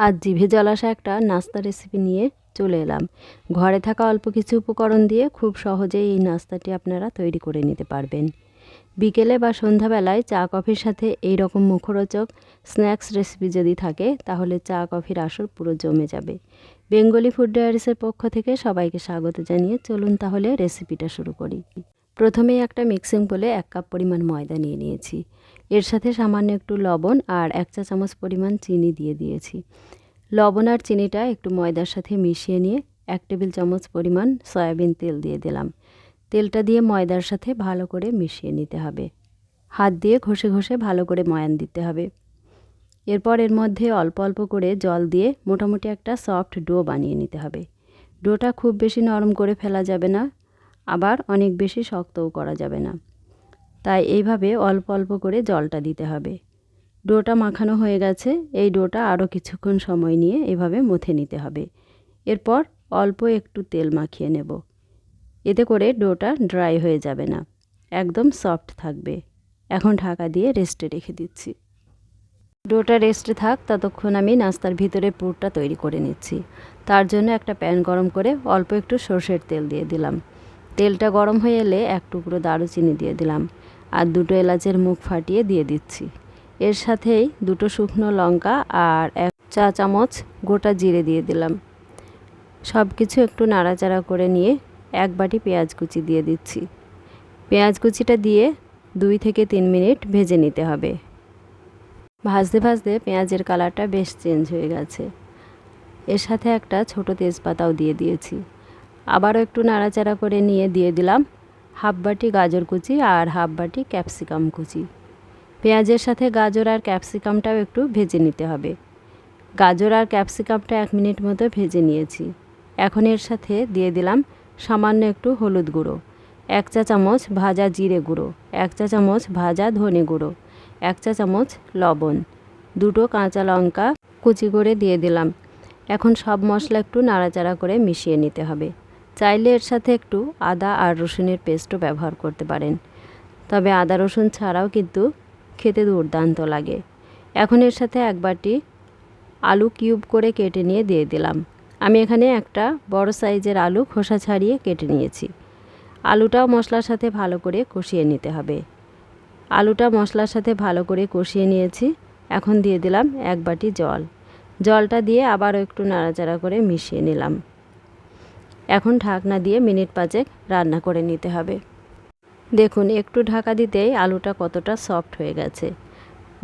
আজ জিভে জল আসা একটা নাস্তা রেসিপি নিয়ে চলে এলাম। ঘরে থাকা অল্প কিছু উপকরণ দিয়ে খুব সহজেই এই নাস্তাটি আপনারা তৈরি করে নিতে পারবেন। বিকেলে বা সন্ধ্যাবেলায় চা কফির সাথে এই রকম মুখরোচক স্ন্যাক্স রেসিপি যদি থাকে তাহলে চা কফির আসর পুরো জমে যাবে। বেঙ্গলি ফুড ডায়ারিসের পক্ষ থেকে সবাইকে স্বাগত জানিয়ে চলুন তাহলে রেসিপিটা শুরু করি। প্রথমেই একটা মিক্সিং বলে 1 কাপ পরিমাণ ময়দা নিয়ে নিয়েছি। এর সাথে সামান্য একটু লবণ আর 1 চা চামচ পরিমাণ চিনি দিয়ে দিয়েছি। লবণ আর চিনিটা একটু ময়দার সাথে মিশিয়ে নিয়ে 1 টেবিল চামচ পরিমাণ সয়াবিন তেল দিয়ে দিলাম। তেলটা দিয়ে ময়দার সাথে ভালো করে মিশিয়ে নিতে হবে। হাত দিয়ে ঘষে ঘষে ভালো করে ময়ান দিতে হবে। এরপর এর মধ্যে অল্প অল্প করে জল দিয়ে মোটামুটি একটা সফট ডো বানিয়ে নিতে হবে। ডোটা খুব বেশি নরম করে ফেলা যাবে না, আবার অনেক বেশি শক্তও করা যাবে না। তাই এইভাবে অল্প অল্প করে জলটা দিতে হবে। ডোটা মাখানো হয়ে গেছে। এই ডোটা আরও কিছুক্ষণ সময় নিয়ে এভাবে মথে নিতে হবে। এরপর অল্প একটু তেল মাখিয়ে নেব। এতে করে ডোটা ড্রাই হয়ে যাবে না, একদম সফট থাকবে। এখন ঢাকা দিয়ে রেস্টে রেখে দিচ্ছি। ডোটা রেস্টে থাক, ততক্ষণ আমি নাস্তার ভিতরে পুরটা তৈরি করে নিচ্ছি। তার জন্য একটা প্যান গরম করে অল্প একটু সরষের তেল দিয়ে দিলাম। তেলটা গরম হয়ে এলে 1 টুকরো দারুচিনি দিয়ে দিলাম আর 2টো এলাচের মুখ ফাটিয়ে দিয়ে দিচ্ছি। এর সাথেই 2টো শুকনো লঙ্কা আর 1 চা চামচ গোটা জিরে দিয়ে দিলাম। সব কিছু একটু নাড়াচাড়া করে নিয়ে 1 বাটি পেঁয়াজ কুচি দিয়ে দিচ্ছি। পেঁয়াজ কুচিটা দিয়ে 2 থেকে 3 মিনিট ভেজে নিতে হবে। ভাজতে ভাজতে পেঁয়াজের কালারটা বেশ চেঞ্জ হয়ে গেছে। এর সাথে একটা ছোট তেজপাতাও দিয়ে দিয়েছি। আবারও একটু নাড়াচাড়া করে নিয়ে দিয়ে দিলাম 1/2 বাটি গাজর কুচি আর 1/2 বাটি ক্যাপসিকাম কুচি। পেঁয়াজের সাথে গাজর আর ক্যাপসিকামটাও একটু ভেজে নিতে হবে। গাজর আর ক্যাপসিকামটা 1 মিনিট মতো ভেজে নিয়েছি। এখন এর সাথে দিয়ে দিলাম সামান্য একটু হলুদ গুঁড়ো, 1 চা চামচ ভাজা জিরে গুঁড়ো, 1 চা চামচ ভাজা ধনে গুঁড়ো, 1 চা চামচ লবণ, 2টো কাঁচা লঙ্কা কুচি করে দিয়ে দিলাম। এখন সব মশলা একটু নাড়াচাড়া করে মিশিয়ে নিতে হবে। চাইলে এর সাথে একটু আদা আর রসুনের পেস্টও ব্যবহার করতে পারেন, তবে আদা রসুন ছাড়াও কিন্তু খেতে দুর্দান্ত লাগে। এখন এর সাথে 1 বাটি আলু কিউব করে কেটে নিয়ে দিয়ে দিলাম। আমি এখানে একটা বড় সাইজের আলু খোসা ছাড়িয়ে কেটে নিয়েছি। আলুটাও মশলার সাথে ভালো করে কষিয়ে নিতে হবে। আলুটা মশলার সাথে ভালো করে কষিয়ে নিয়েছি। এখন দিয়ে দিলাম 1 বাটি জল। জলটা দিয়ে আবারও একটু নাড়াচাড়া করে মিশিয়ে নিলাম। এখন ঢাকনা দিয়ে মিনিট 5 রান্না করে নিতে হবে। দেখুন একটু ঢাকা দিতেই আলুটা কতটা সফট হয়ে গেছে।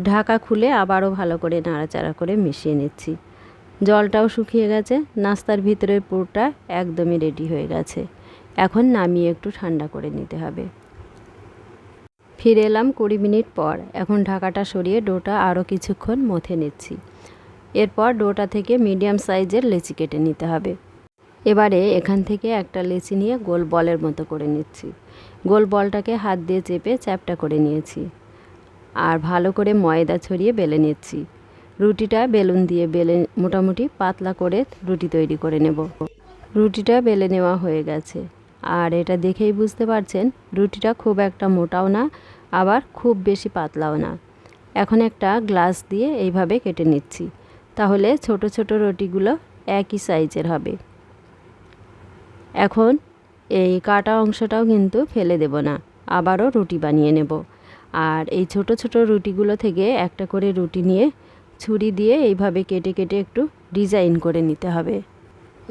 ঢাকা খুলে আবারও ভালো করে নাড়াচাড়া করে মিশিয়ে নিচ্ছি। জলটাও শুকিয়ে গেছে। নাস্তার ভিতরের পুরটা একদমই রেডি হয়ে গেছে। এখন নামিয়ে একটু ঠান্ডা করে নিতে হবে। ফিরে এলাম 20 মিনিট পর। এখন ঢাকাটা সরিয়ে ডোটা আরও কিছুক্ষণ মথে নিচ্ছি। এরপর ডোটা থেকে মিডিয়াম সাইজের লেচি কেটে নিতে হবে। এবারে এখান থেকে একটা লেচি নিয়ে গোল বলের মতো করে নিচ্ছি। গোল বলটাকে হাত দিয়ে চেপে চ্যাপ্টা করে নিয়েছি আর ভালো করে ময়দা ছড়িয়ে বেলে নিচ্ছি। রুটিটা বেলুন দিয়ে বেলে মোটামুটি পাতলা করে রুটি তৈরি করে নেব। রুটিটা বেলে নেওয়া হয়ে গেছে আর এটা দেখেই বুঝতে পারছেন রুটিটা খুব একটা মোটাও না, আবার খুব বেশি পাতলাও না। এখন একটা গ্লাস দিয়ে এইভাবে কেটে নিচ্ছি, তাহলে ছোট ছোট রুটিগুলো একই সাইজের হবে। এখন এই কাটা অংশটাও কিন্তু ফেলে দেব না, আবারও রুটি বানিয়ে নেব। আর এই ছোট ছোট রুটিগুলো থেকে একটা করে রুটি নিয়ে ছুরি দিয়ে এইভাবে কেটে কেটে একটু ডিজাইন করে নিতে হবে।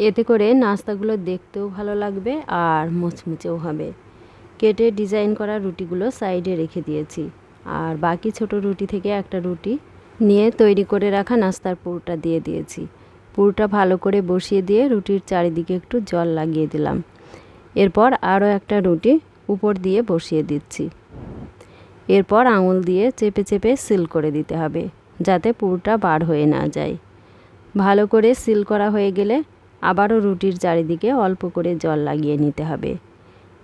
এতে করে নাস্তাগুলো দেখতেও ভালো লাগবে আর মুচমুচেও হবে। কেটে ডিজাইন করা রুটিগুলো সাইডে রেখে দিয়েছি আর বাকি ছোট রুটি থেকে একটা রুটি নিয়ে তৈরি করে রাখা নাস্তার পুরটা দিয়ে দিয়েছি। পুরটা ভালো করে বসিয়ে দিয়ে রুটির চারিদিকে একটু জল লাগিয়ে দিলাম। এরপর আরও একটা রুটি উপর দিয়ে বসিয়ে দিচ্ছি। এরপর আঙুল দিয়ে চেপে চেপে সিল করে দিতে হবে, যাতে পুরটা বার হয়ে না যায়। ভালো করে সিল করা হয়ে গেলে আবারও রুটির চারিদিকে অল্প করে জল লাগিয়ে নিতে হবে।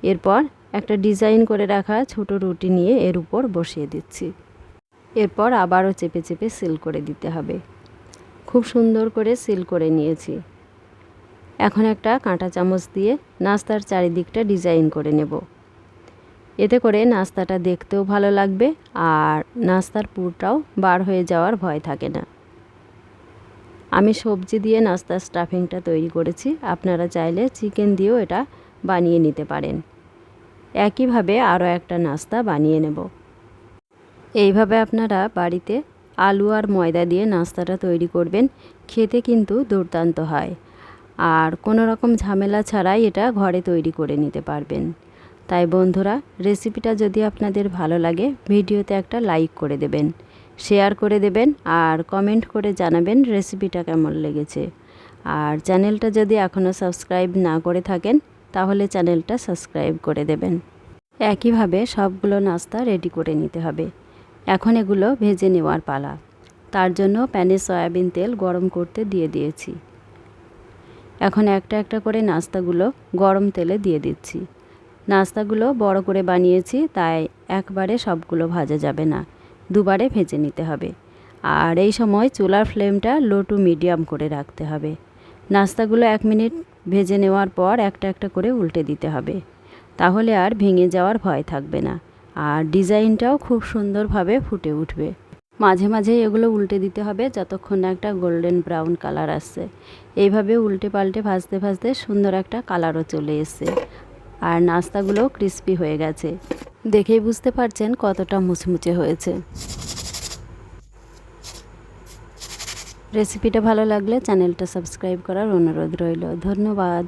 এরপর একটা ডিজাইন করে রাখা ছোট রুটি নিয়ে এর উপর বসিয়ে দিচ্ছি। এরপর আবারও চেপে চেপে সিল করে দিতে হবে। খুব সুন্দর করে সিল করে নিয়েছি। এখন একটা কাঁটা চামচ দিয়ে নাস্তার চারিদিকটা ডিজাইন করে নেব। এতে করে নাস্তাটা দেখতেও ভালো লাগবে আর নাস্তার পুরটাও বার হয়ে যাওয়ার ভয় থাকে না। আমি সবজি দিয়ে নাস্তার স্টাফিংটা তৈরি করেছি, আপনারা চাইলে চিকেন দিয়েও এটা বানিয়ে নিতে পারেন। একইভাবে আরও একটা নাস্তা বানিয়ে নেব। এইভাবে আপনারা বাড়িতে আলু আর ময়দা দিয়ে নাস্তাটা তৈরি করবেন, খেতে কিন্তু দুর্দান্ত হয়। আর কোনো রকম ঝামেলা ছাড়াই এটা ঘরে তৈরি করে নিতে পারবেন। তাই বন্ধুরা, রেসিপিটা যদি আপনাদের ভালো লাগে ভিডিওতে একটা লাইক করে দেবেন, শেয়ার করে দেবেন আর কমেন্ট করে জানাবেন রেসিপিটা কেমন লেগেছে। আর চ্যানেলটা যদি এখনও সাবস্ক্রাইব না করে থাকেন তাহলে চ্যানেলটা সাবস্ক্রাইব করে দেবেন। একইভাবে সবগুলো নাস্তা রেডি করে নিতে হবে। এখন এগুলো ভেজে নেওয়ার পালা। তার জন্য প্যানে সয়াবিন তেল গরম করতে দিয়ে দিয়েছি। এখন একটা একটা করে নাস্তাগুলো গরম তেলে দিয়ে দিচ্ছি। নাস্তাগুলো বড় করে বানিয়েছি, তাই একবারে সবগুলো ভাজা যাবে না, দুবারে ভেজে নিতে হবে। আর এই সময় চুলার ফ্লেমটা লো টু মিডিয়াম করে রাখতে হবে। নাস্তাগুলো 1 মিনিট ভেজে নেওয়ার পর একটা একটা করে উল্টে দিতে হবে, তাহলে আর ভেঙে যাওয়ার ভয় থাকবে না। আর ডিজাইনটাও খুব সুন্দরভাবে ফুটে উঠবে। মাঝে মাঝে এগুলো উল্টে দিতে হবে যতক্ষণ না একটা গোল্ডেন ব্রাউন কালার আসছে। এইভাবে উল্টে পাল্টে ভাজতে ভাজতে সুন্দর একটা কালারও চলে এসছে আর নাস্তাগুলো ক্রিস্পি হয়ে গেছে। দেখেই বুঝতে পারছেন কতটা মুচমুচে হয়েছে। রেসিপিটা ভালো লাগলে চ্যানেলটা সাবস্ক্রাইব করার অনুরোধ রইল। ধন্যবাদ।